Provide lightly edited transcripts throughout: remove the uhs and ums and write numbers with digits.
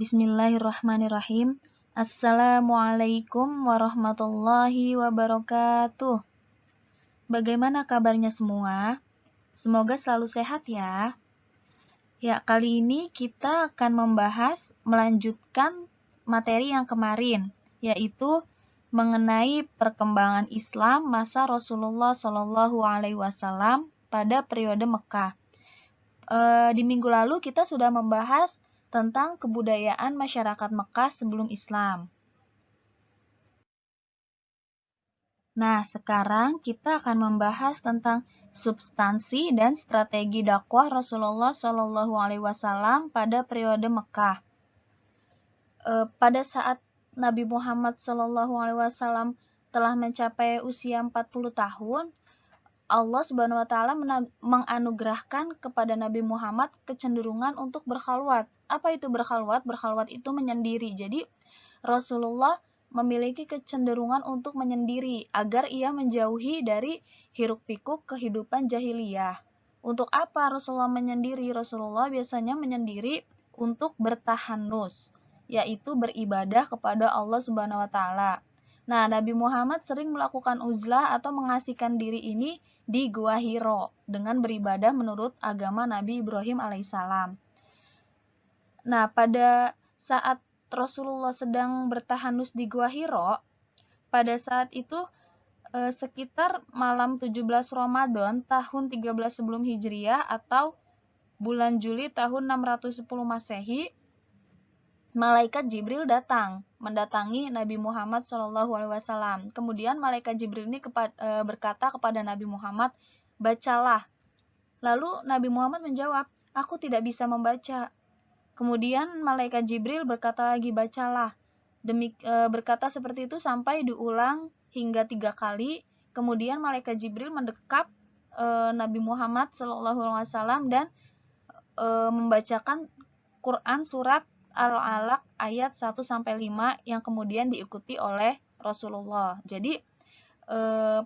Bismillahirrahmanirrahim. Assalamualaikum warahmatullahi wabarakatuh. Bagaimana kabarnya semua? Semoga selalu sehat ya. Ya, kali ini kita akan melanjutkan materi yang kemarin, yaitu mengenai perkembangan Islam masa Rasulullah Shallallahu Alaihi Wasallam pada periode Mekah. Di minggu lalu kita sudah membahas tentang kebudayaan masyarakat Mekah sebelum Islam. Nah, sekarang kita akan membahas tentang substansi dan strategi dakwah Rasulullah Shallallahu Alaihi Wasallam pada periode Mekah. Pada saat Nabi Muhammad Shallallahu Alaihi Wasallam telah mencapai usia 40 tahun, Allah Subhanahu wa taala menganugerahkan kepada Nabi Muhammad kecenderungan untuk berkhalwat. Apa itu berkhalwat? Berkhalwat itu menyendiri. Jadi Rasulullah memiliki kecenderungan untuk menyendiri agar ia menjauhi dari hiruk-pikuk kehidupan jahiliyah. Untuk apa Rasulullah menyendiri? Rasulullah biasanya menyendiri untuk bertahanus, yaitu beribadah kepada Allah Subhanahu wa taala. Nah, Nabi Muhammad sering melakukan uzlah atau mengasihkan diri ini di Gua Hiro dengan beribadah menurut agama Nabi Ibrahim alaihissalam. Nah, pada saat Rasulullah sedang bertahanus di Gua Hiro, pada saat itu sekitar malam 17 Ramadan tahun 13 sebelum Hijriah atau bulan Juli tahun 610 Masehi, Malaikat Jibril mendatangi Nabi Muhammad SAW. Kemudian Malaikat Jibril ini berkata kepada Nabi Muhammad, bacalah. Lalu Nabi Muhammad menjawab, aku tidak bisa membaca. Kemudian Malaikat Jibril berkata lagi, bacalah. Berkata seperti itu sampai diulang hingga 3 kali. Kemudian Malaikat Jibril mendekap Nabi Muhammad SAW dan membacakan Quran surat Al-Alaq ayat 1-5 yang kemudian diikuti oleh Rasulullah. Jadi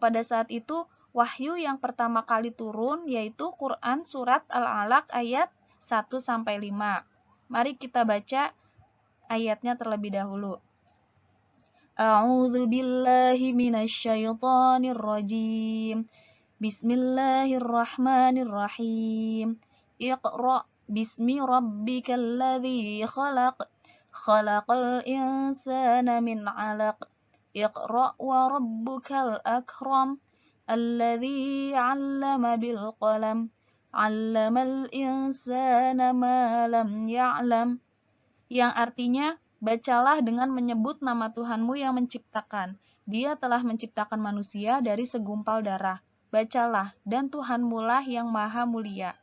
pada saat itu wahyu yang pertama kali turun yaitu Quran surat Al-Alaq ayat 1-5. Mari kita baca ayatnya terlebih dahulu. A'udzu billahi minasyaitonir rajim. Bismillahirrahmanirrahim. Iqra Bismi rabbikal ladzi khalaq. Khalaqal insana min 'alaq. Iqra wa rabbukal akram. Alladzi 'allama bil qalam. 'Allamal insana ma lam ya'lam. Yang artinya, bacalah dengan menyebut nama Tuhanmu yang menciptakan. Dia telah menciptakan manusia dari segumpal darah. Bacalah, dan Tuhanmu lah yang maha mulia,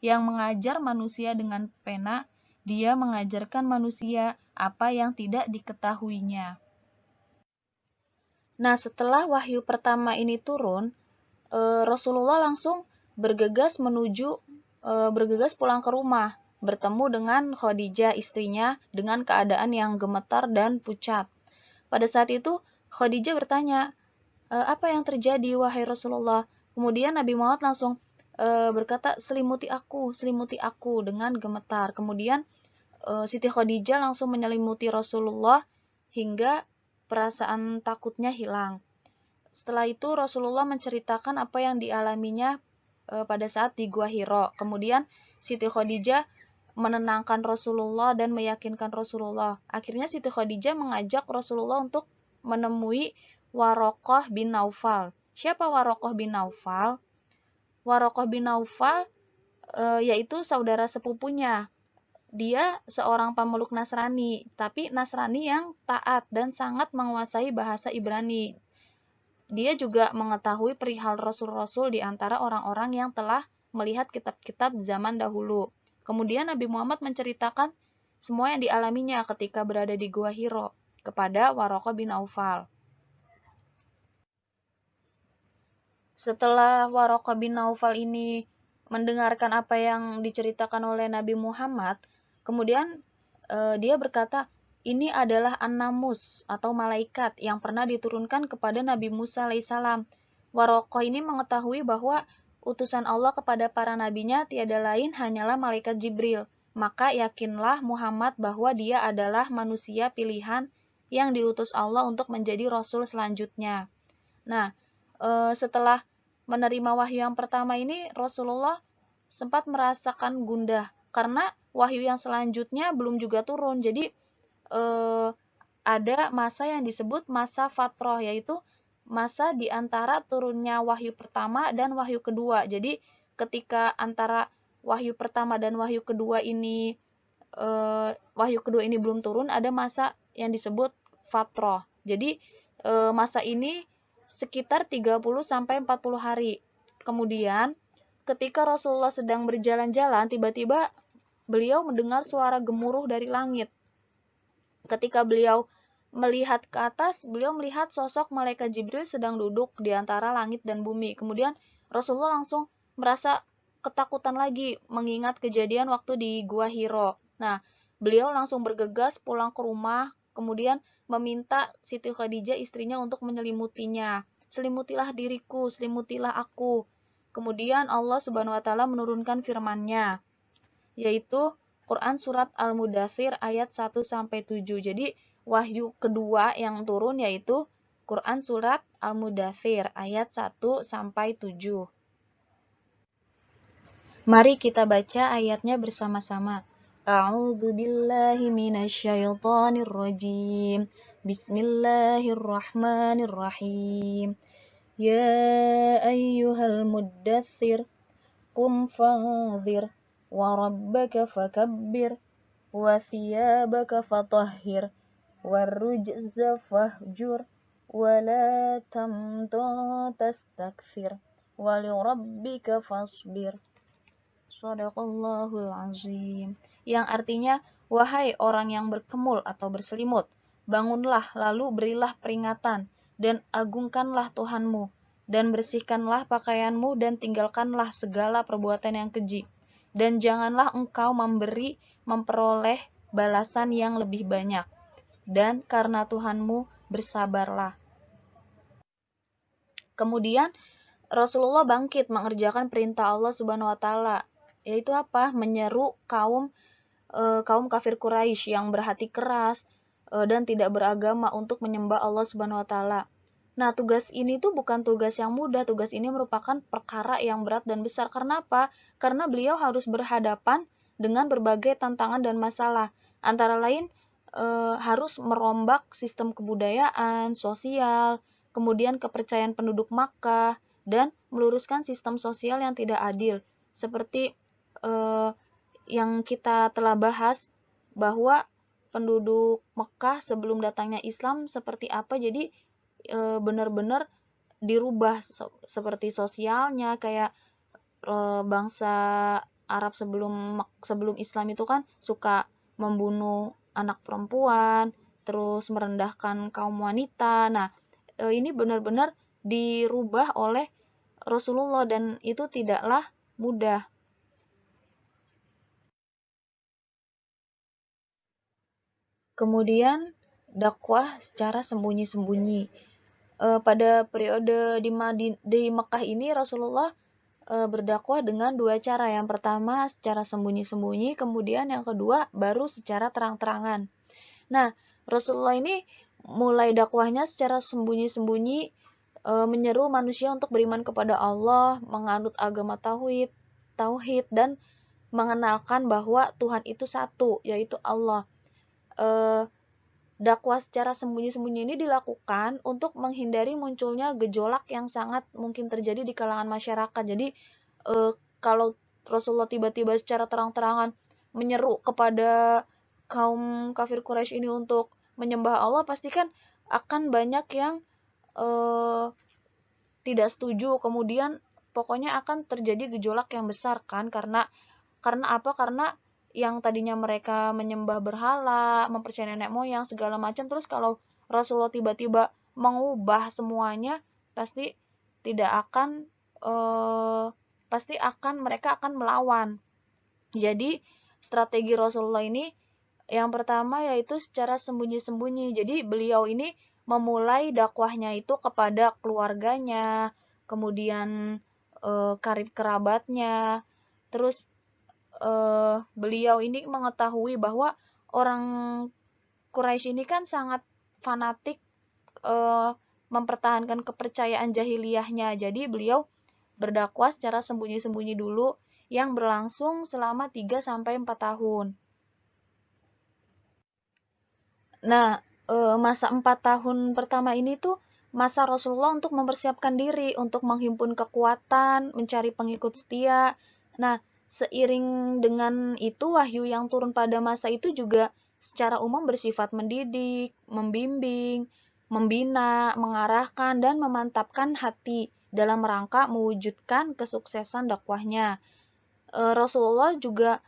yang mengajar manusia dengan pena. Dia mengajarkan manusia apa yang tidak diketahuinya. Nah, setelah wahyu pertama ini turun, Rasulullah langsung bergegas pulang ke rumah, bertemu dengan Khadijah istrinya dengan keadaan yang gemetar dan pucat. Pada saat itu Khadijah bertanya, apa yang terjadi wahai Rasulullah? Kemudian Nabi Muhammad langsung berkata, selimuti aku dengan gemetar. Kemudian Siti Khadijah langsung menyelimuti Rasulullah hingga perasaan takutnya hilang. Setelah itu Rasulullah menceritakan apa yang dialaminya pada saat di Gua Hiro. Kemudian Siti Khadijah menenangkan Rasulullah dan meyakinkan Rasulullah. Akhirnya Siti Khadijah mengajak Rasulullah untuk menemui Waroqah bin Naufal. Siapa Waroqah bin Naufal? Waroqah bin Naufal yaitu saudara sepupunya. Dia seorang pemeluk Nasrani, tapi Nasrani yang taat dan sangat menguasai bahasa Ibrani. Dia juga mengetahui perihal rasul-rasul di antara orang-orang yang telah melihat kitab-kitab zaman dahulu. Kemudian Nabi Muhammad menceritakan semua yang dialaminya ketika berada di Gua Hiro kepada Waroqah bin Naufal. Setelah Waroqah bin Naufal ini mendengarkan apa yang diceritakan oleh Nabi Muhammad, kemudian dia berkata, ini adalah An-Namus atau malaikat yang pernah diturunkan kepada Nabi Musa alaihissalam. Waroqah ini mengetahui bahwa utusan Allah kepada para nabinya tiada lain hanyalah malaikat Jibril. maka yakinlah Muhammad bahwa dia adalah manusia pilihan yang diutus Allah untuk menjadi rasul selanjutnya. Nah, setelah menerima wahyu yang pertama ini, Rasulullah sempat merasakan gundah karena wahyu yang selanjutnya belum juga turun. Jadi ada masa yang disebut masa fatroh, yaitu masa di antara turunnya wahyu pertama dan wahyu kedua. Jadi ketika antara wahyu pertama dan wahyu kedua ini belum turun, ada masa yang disebut fatroh. Jadi masa ini sekitar 30 sampai 40 hari. Kemudian ketika Rasulullah sedang berjalan-jalan, tiba-tiba beliau mendengar suara gemuruh dari langit. Ketika beliau melihat ke atas, beliau melihat sosok malaikat Jibril sedang duduk di antara langit dan bumi. Kemudian Rasulullah langsung merasa ketakutan lagi mengingat kejadian waktu di Gua Hiro. Nah, beliau langsung bergegas pulang ke rumah, kemudian meminta Siti Khadijah istrinya untuk menyelimutinya. Selimutilah diriku, selimutilah aku. Kemudian Allah Subhanahu wa taala menurunkan firman-Nya, yaitu Quran surat Al-Mudaththir ayat 1 sampai 7. Jadi wahyu kedua yang turun yaitu Quran surat Al-Mudaththir ayat 1 sampai 7. Mari kita baca ayatnya bersama-sama. A'udzu billahi minasyaitonir rajim. Bismillahirrahmanirrahim. Ya ayyuhal muddaththir qum fa'anzir wa rabbaka fakabbir wa thiyabaka fatahhir warrujza fahjur wa la tamnun tastakthir wa lirabbika fasbir. Shadaqallahul azim. Yang artinya, wahai orang yang berkemul atau berselimut, bangunlah lalu berilah peringatan dan agungkanlah Tuhanmu, dan bersihkanlah pakaianmu dan tinggalkanlah segala perbuatan yang keji. Dan janganlah engkau memperoleh balasan yang lebih banyak. Dan karena Tuhanmu bersabarlah. Kemudian Rasulullah bangkit mengerjakan perintah Allah Subhanahu wa taala, yaitu apa? Menyeru kaum kafir Quraisy yang berhati keras dan tidak beragama untuk menyembah Allah Subhanahu wa taala. Nah, tugas ini tuh bukan tugas yang mudah. Tugas ini merupakan perkara yang berat dan besar. Karena apa? Karena beliau harus berhadapan dengan berbagai tantangan dan masalah. Antara lain harus merombak sistem kebudayaan, sosial, kemudian kepercayaan penduduk Makkah, dan meluruskan sistem sosial yang tidak adil. Seperti yang kita telah bahas, bahwa penduduk Mekah sebelum datangnya Islam seperti apa. Jadi benar-benar dirubah seperti sosialnya, kayak bangsa Arab sebelum Islam itu kan suka membunuh anak perempuan, terus merendahkan kaum wanita. Nah, ini benar-benar dirubah oleh Rasulullah dan itu tidaklah mudah. Kemudian dakwah secara sembunyi-sembunyi. Pada periode di Mekah ini Rasulullah berdakwah dengan dua cara. Yang pertama secara sembunyi-sembunyi, kemudian yang kedua baru secara terang-terangan. Nah, Rasulullah ini mulai dakwahnya secara sembunyi-sembunyi, menyeru manusia untuk beriman kepada Allah, menganut agama tauhid dan mengenalkan bahwa Tuhan itu satu, yaitu Allah. Dakwah secara sembunyi-sembunyi ini dilakukan untuk menghindari munculnya gejolak yang sangat mungkin terjadi di kalangan masyarakat. Jadi kalau Rasulullah tiba-tiba secara terang-terangan menyeru kepada kaum kafir Quraisy ini untuk menyembah Allah, pasti kan akan banyak yang tidak setuju. Kemudian pokoknya akan terjadi gejolak yang besar kan, karena apa? Karena yang tadinya mereka menyembah berhala, mempercayai nenek moyang, segala macam, terus kalau Rasulullah tiba-tiba mengubah semuanya, pasti mereka akan melawan. Jadi strategi Rasulullah ini yang pertama yaitu secara sembunyi-sembunyi. Jadi beliau ini memulai dakwahnya itu kepada keluarganya, kemudian karib kerabatnya, terus beliau ini mengetahui bahwa orang Quraisy ini kan sangat fanatik mempertahankan kepercayaan jahiliyahnya. Jadi beliau berdakwah secara sembunyi-sembunyi dulu yang berlangsung selama 3-4 tahun. Nah, masa 4 tahun pertama ini tuh masa Rasulullah untuk mempersiapkan diri, untuk menghimpun kekuatan, mencari pengikut setia. Nah, seiring dengan itu wahyu yang turun pada masa itu juga secara umum bersifat mendidik, membimbing, membina, mengarahkan, dan memantapkan hati dalam rangka mewujudkan kesuksesan dakwahnya. Rasulullah juga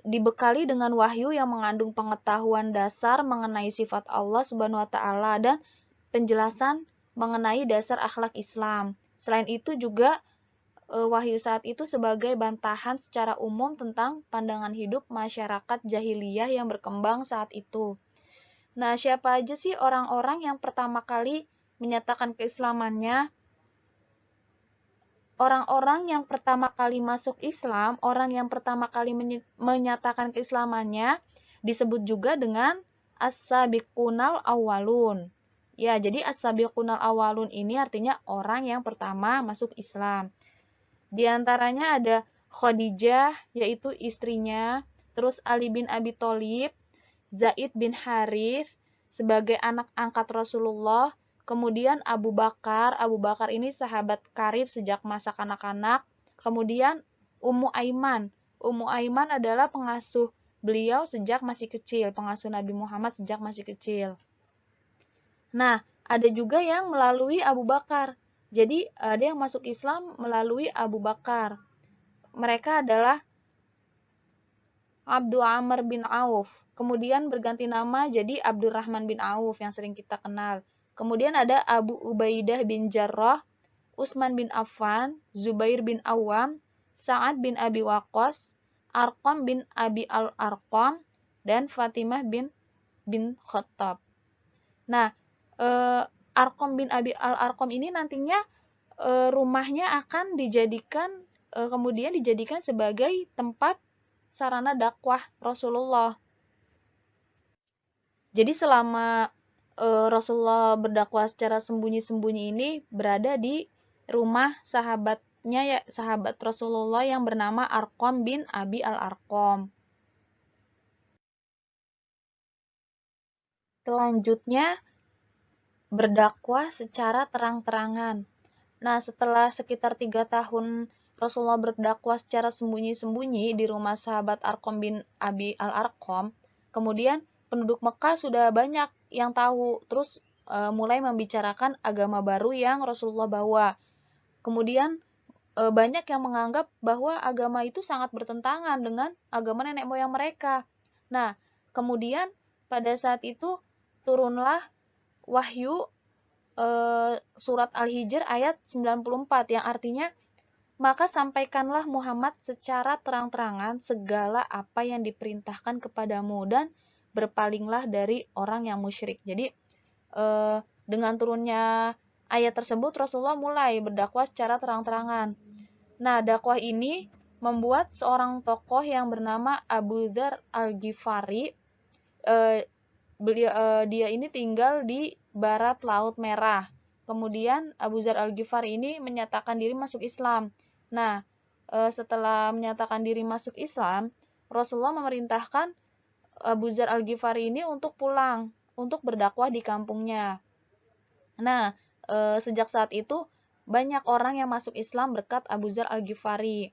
dibekali dengan wahyu yang mengandung pengetahuan dasar mengenai sifat Allah Subhanahu wa taala dan penjelasan mengenai dasar akhlak Islam. Selain itu juga wahyu saat itu sebagai bantahan secara umum tentang pandangan hidup masyarakat jahiliyah yang berkembang saat itu. Nah, siapa aja sih orang-orang yang pertama kali menyatakan keislamannya? Orang-orang yang pertama kali masuk Islam, orang yang pertama kali menyatakan keislamannya, disebut juga dengan as-sabiqunal awwalun. Ya, jadi as-sabiqunal awwalun ini artinya orang yang pertama masuk Islam. Di antaranya ada Khadijah, yaitu istrinya, terus Ali bin Abi Thalib, Zaid bin Harith, sebagai anak angkat Rasulullah, kemudian Abu Bakar ini sahabat karib sejak masa kanak-kanak, kemudian Ummu Aiman adalah pengasuh beliau sejak masih kecil, pengasuh Nabi Muhammad sejak masih kecil. Nah, ada juga yang melalui Abu Bakar. Jadi, ada yang masuk Islam melalui Abu Bakar. Mereka adalah Abdul Amr bin Auf. Kemudian berganti nama jadi Abdurrahman bin Auf yang sering kita kenal. Kemudian ada Abu Ubaidah bin Jarrah, Utsman bin Affan, Zubair bin Awam, Sa'ad bin Abi Waqqas, Arqam bin Abi al-Arqam, dan Fatimah bin Khattab. Nah, Arqam bin Abi al-Arqam ini nantinya rumahnya akan kemudian dijadikan sebagai tempat sarana dakwah Rasulullah. Jadi selama Rasulullah berdakwah secara sembunyi-sembunyi ini berada di rumah sahabatnya, ya, sahabat Rasulullah yang bernama Arqam bin Abi al-Arqam. Selanjutnya, berdakwah secara terang-terangan. Nah, setelah sekitar 3 tahun Rasulullah berdakwah secara sembunyi-sembunyi di rumah sahabat Arqam bin Abi al-Arqam, kemudian penduduk Mekah sudah banyak yang tahu, terus mulai membicarakan agama baru yang Rasulullah bawa. Kemudian banyak yang menganggap bahwa agama itu sangat bertentangan dengan agama nenek moyang mereka. Nah, kemudian pada saat itu turunlah wahyu surat Al-Hijr ayat 94 yang artinya, maka sampaikanlah Muhammad secara terang-terangan segala apa yang diperintahkan kepadamu dan berpalinglah dari orang yang musyrik. Jadi dengan turunnya ayat tersebut Rasulullah mulai berdakwah secara terang-terangan. Nah, dakwah ini membuat seorang tokoh yang bernama Abu Dzar Al-Ghifari, dia ini tinggal di barat Laut Merah. Kemudian Abu Dzar Al-Ghifari ini menyatakan diri masuk Islam. Nah, setelah menyatakan diri masuk Islam, Rasulullah memerintahkan Abu Dzar Al-Ghifari ini untuk pulang, untuk berdakwah di kampungnya. Nah, sejak saat itu banyak orang yang masuk Islam berkat Abu Dzar Al-Ghifari.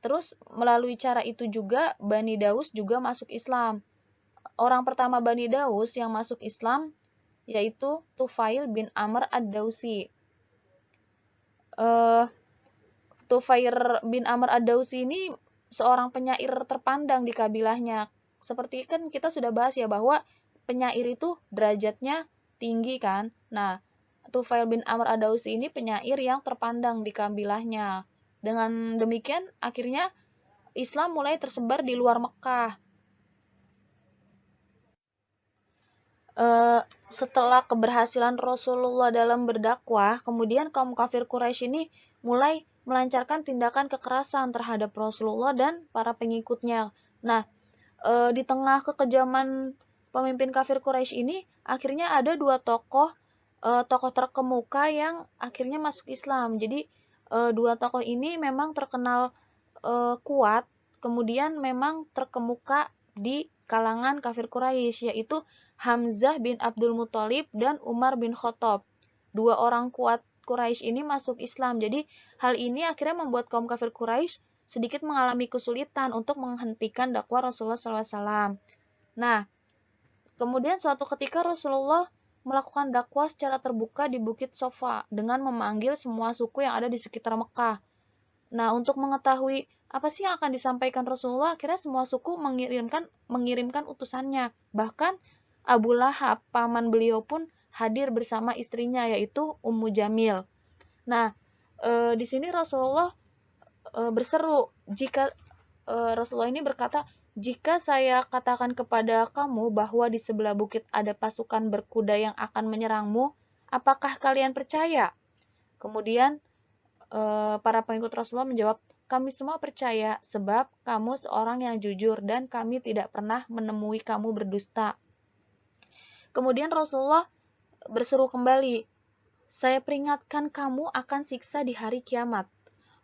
Terus melalui cara itu juga Bani Daus juga masuk Islam. Orang pertama Bani Daus yang masuk Islam yaitu Tufail bin Amr ad-Dausi. Tufail bin Amr ad-Dausi ini seorang penyair terpandang di kabilahnya. Seperti kan kita sudah bahas ya bahwa penyair itu derajatnya tinggi kan. Nah, Tufail bin Amr ad-Dausi ini penyair yang terpandang di kabilahnya. Dengan demikian akhirnya Islam mulai tersebar di luar Mekah. Setelah keberhasilan Rasulullah dalam berdakwah, kemudian kaum kafir Quraisy ini mulai melancarkan tindakan kekerasan terhadap Rasulullah dan para pengikutnya. Nah, di tengah kekejaman pemimpin kafir Quraisy ini, akhirnya ada dua tokoh terkemuka yang akhirnya masuk Islam. Jadi dua tokoh ini memang terkenal kuat, kemudian memang terkemuka di kalangan kafir Quraisy, yaitu Hamzah bin Abdul Muthalib dan Umar bin Khattab. Dua orang kuat Quraisy ini masuk Islam. Jadi hal ini akhirnya membuat kaum kafir Quraisy sedikit mengalami kesulitan untuk menghentikan dakwah Rasulullah SAW. Nah, kemudian suatu ketika Rasulullah melakukan dakwah secara terbuka di Bukit Sofa dengan memanggil semua suku yang ada di sekitar Mekah. Nah, untuk mengetahui apa sih yang akan disampaikan Rasulullah, akhirnya semua suku mengirimkan utusannya. Bahkan Abu Lahab, paman beliau pun hadir bersama istrinya, yaitu Ummu Jamil. Nah, di sini Rasulullah berseru, Rasulullah ini berkata, jika saya katakan kepada kamu bahwa di sebelah bukit ada pasukan berkuda yang akan menyerangmu, apakah kalian percaya? Kemudian para pengikut Rasulullah menjawab, kami semua percaya sebab kamu seorang yang jujur dan kami tidak pernah menemui kamu berdusta. Kemudian Rasulullah berseru kembali, saya peringatkan kamu akan siksa di hari kiamat.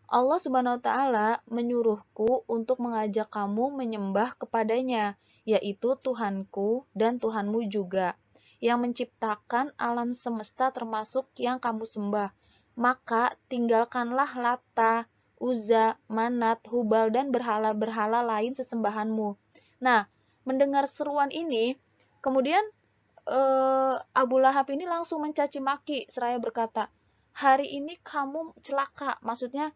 Allah Subhanahu wa taala menyuruhku untuk mengajak kamu menyembah kepadanya, yaitu Tuhanku dan Tuhanmu juga, yang menciptakan alam semesta termasuk yang kamu sembah. Maka tinggalkanlah Lata, Uzza, Manat, Hubal, dan berhala-berhala lain sesembahanmu. Nah, mendengar seruan ini, kemudian Abu Lahab ini langsung mencaci maki seraya berkata, hari ini kamu celaka, maksudnya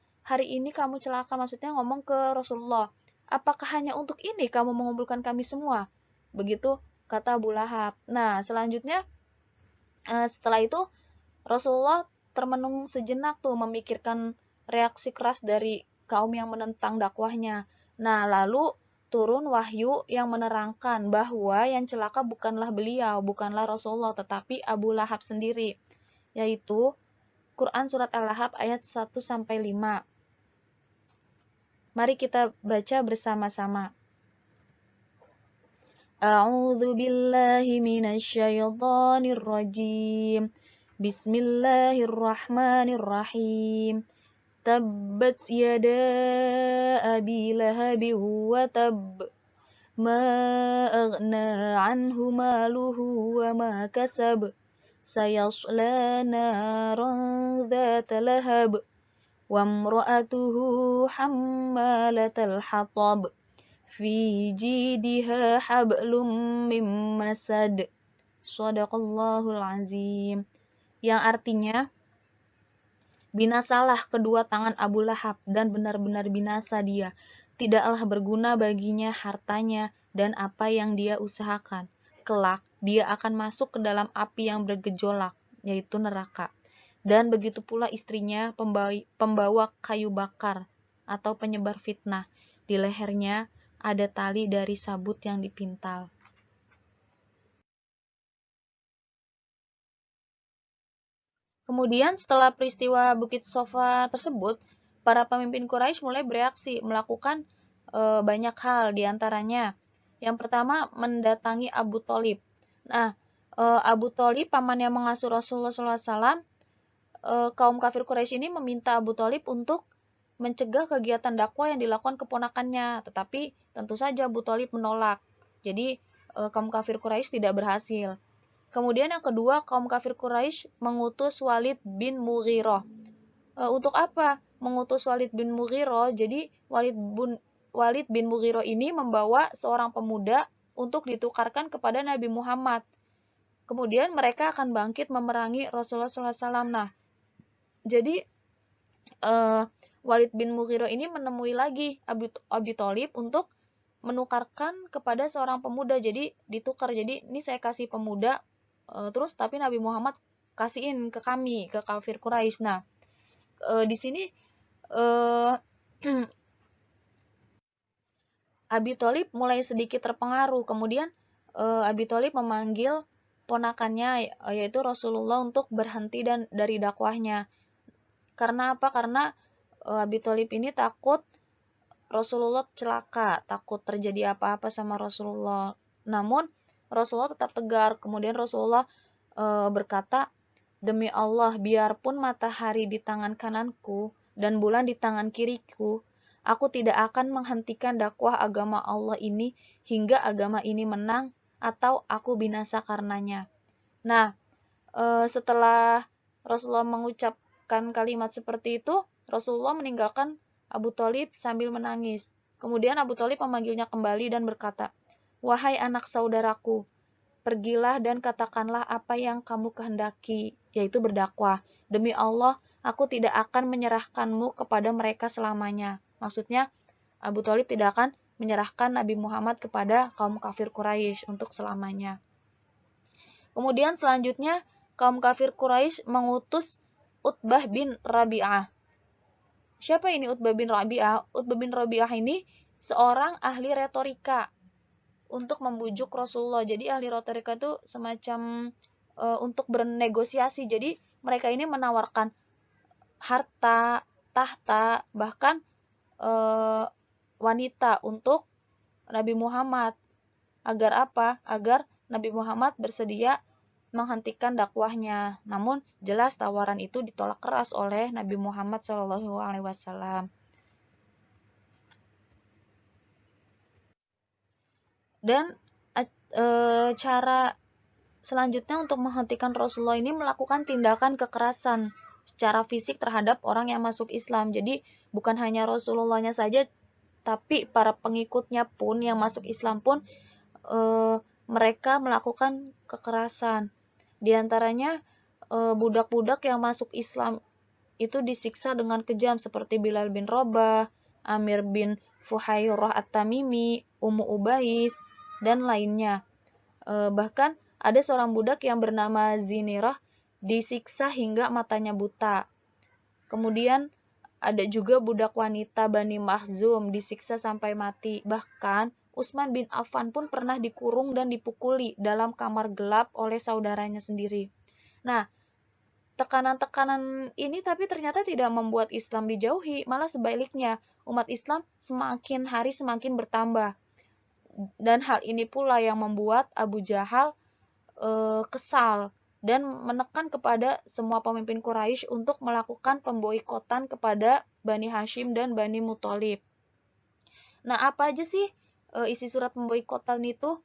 ngomong ke Rasulullah, apakah hanya untuk ini kamu mengumpulkan kami semua? Begitu kata Abu Lahab. Nah, selanjutnya setelah itu Rasulullah termenung sejenak tuh memikirkan reaksi keras dari kaum yang menentang dakwahnya. Nah, lalu turun wahyu yang menerangkan bahwa yang celaka bukanlah beliau, bukanlah Rasulullah, tetapi Abu Lahab sendiri, yaitu Quran Surat Al-Lahab ayat 1-5. Mari kita baca bersama-sama. A'udzu billahi minasyaitonir rajim. Bismillahirrahmanirrahim. Tabbat yada abi lahabi wa tab. Ma aghna anhu maluhu wa ma kasab. Sayasla naran dhata lahab. Wa imra'atuhu hammalatal hatab. Fi jidiha hablum mim masad. Shadaqallahul azim. Yang artinya, binasalah kedua tangan Abu Lahab dan benar-benar binasa dia. Tidaklah berguna baginya hartanya dan apa yang dia usahakan. Kelak dia akan masuk ke dalam api yang bergejolak, yaitu neraka. Dan begitu pula istrinya pembawa kayu bakar atau penyebar fitnah. Di lehernya ada tali dari sabut yang dipintal. Kemudian setelah peristiwa Bukit Sofa tersebut, para pemimpin Quraisy mulai bereaksi, melakukan banyak hal, diantaranya yang pertama mendatangi Abu Thalib. Nah, Abu Thalib, paman yang mengasuh Rasulullah SAW, kaum kafir Quraisy ini meminta Abu Thalib untuk mencegah kegiatan dakwah yang dilakukan keponakannya, tetapi tentu saja Abu Thalib menolak. Jadi kaum kafir Quraisy tidak berhasil. Kemudian yang kedua, kaum kafir Quraisy mengutus Walid bin Mughirah. Untuk apa mengutus Walid bin Mughirah? Jadi Walid bin Mughirah ini membawa seorang pemuda untuk ditukarkan kepada Nabi Muhammad. Kemudian mereka akan bangkit memerangi Rasulullah SAW. Nah, jadi Walid bin Mughirah ini menemui lagi Abi Thalib untuk menukarkan kepada seorang pemuda. Jadi ditukar. Jadi ini saya kasih pemuda, terus tapi Nabi Muhammad kasihin ke kami, ke kafir Quraisy. Nah, di sini Abi Thalib mulai sedikit terpengaruh. Kemudian Abi Thalib memanggil ponakannya, yaitu Rasulullah, untuk berhenti dari dakwahnya. Karena apa? Karena Abi Thalib ini takut Rasulullah celaka, takut terjadi apa-apa sama Rasulullah. Namun Rasulullah tetap tegar. Kemudian Rasulullah berkata, demi Allah, biarpun matahari di tangan kananku dan bulan di tangan kiriku, aku tidak akan menghentikan dakwah agama Allah ini hingga agama ini menang atau aku binasa karenanya. Nah, setelah Rasulullah mengucapkan kalimat seperti itu, Rasulullah meninggalkan Abu Thalib sambil menangis. Kemudian Abu Thalib memanggilnya kembali dan berkata, wahai anak saudaraku, pergilah dan katakanlah apa yang kamu kehendaki, yaitu berdakwah. Demi Allah, aku tidak akan menyerahkanmu kepada mereka selamanya. Maksudnya, Abu Thalib tidak akan menyerahkan Nabi Muhammad kepada kaum kafir Quraisy untuk selamanya. Kemudian selanjutnya, kaum kafir Quraisy mengutus Utbah bin Rabi'ah. Siapa ini Utbah bin Rabi'ah? Utbah bin Rabi'ah ini seorang ahli retorika untuk membujuk Rasulullah. Jadi ahli retorika itu semacam untuk bernegosiasi. Jadi mereka ini menawarkan harta, tahta, bahkan wanita untuk Nabi Muhammad. Agar apa? Agar Nabi Muhammad bersedia menghentikan dakwahnya. Namun jelas tawaran itu ditolak keras oleh Nabi Muhammad SAW. Dan cara selanjutnya untuk menghentikan Rasulullah ini melakukan tindakan kekerasan secara fisik terhadap orang yang masuk Islam. Jadi bukan hanya Rasulullahnya saja, tapi para pengikutnya pun yang masuk Islam pun mereka melakukan kekerasan. Di antaranya budak-budak yang masuk Islam itu disiksa dengan kejam seperti Bilal bin Rabah, Amir bin Fuhairah At-Tamimi, Ummu Ubais, dan lainnya. Bahkan ada seorang budak yang bernama Zinirah disiksa hingga matanya buta. Kemudian ada juga budak wanita Bani Makhzum disiksa sampai mati. Bahkan Utsman bin Affan pun pernah dikurung dan dipukuli dalam kamar gelap oleh saudaranya sendiri. Nah, tekanan-tekanan ini tapi ternyata tidak membuat Islam dijauhi, malah sebaliknya, umat Islam semakin hari semakin bertambah. Dan hal ini pula yang membuat Abu Jahal kesal dan menekan kepada semua pemimpin Quraisy untuk melakukan pemboikotan kepada Bani Hashim dan Bani Muthalib. Nah, apa aja sih isi surat pemboikotan itu?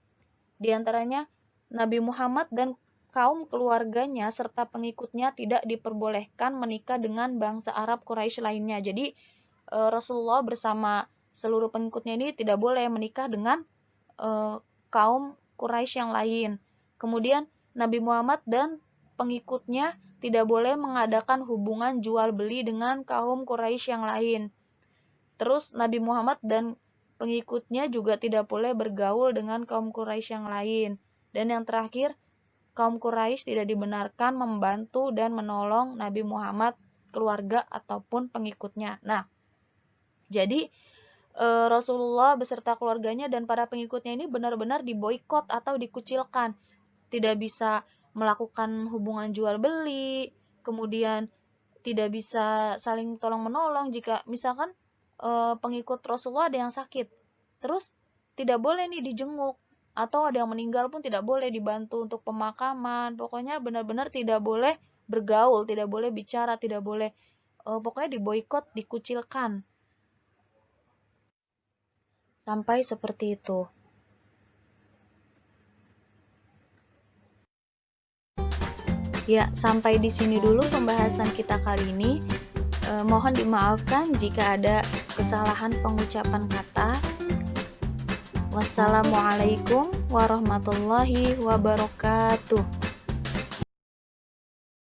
Di antaranya, Nabi Muhammad dan kaum keluarganya serta pengikutnya tidak diperbolehkan menikah dengan bangsa Arab Quraisy lainnya. Jadi Rasulullah bersama seluruh pengikutnya ini tidak boleh menikah dengan kaum Quraisy yang lain. Kemudian Nabi Muhammad dan pengikutnya tidak boleh mengadakan hubungan jual beli dengan kaum Quraisy yang lain. Terus Nabi Muhammad dan pengikutnya juga tidak boleh bergaul dengan kaum Quraisy yang lain. Dan yang terakhir, kaum Quraisy tidak dibenarkan membantu dan menolong Nabi Muhammad, keluarga ataupun pengikutnya. Nah, jadi Rasulullah beserta keluarganya dan para pengikutnya ini benar-benar diboikot atau dikucilkan. Tidak bisa melakukan hubungan jual beli, kemudian tidak bisa saling tolong-menolong. Jika misalkan pengikut Rasulullah ada yang sakit, terus tidak boleh nih dijenguk, atau ada yang meninggal pun tidak boleh dibantu untuk pemakaman. Pokoknya benar-benar tidak boleh bergaul, tidak boleh bicara, tidak boleh pokoknya diboikot, dikucilkan. Sampai seperti itu. Ya, sampai di sini dulu pembahasan kita kali ini. Mohon dimaafkan jika ada kesalahan pengucapan kata. Wassalamualaikum warahmatullahi wabarakatuh.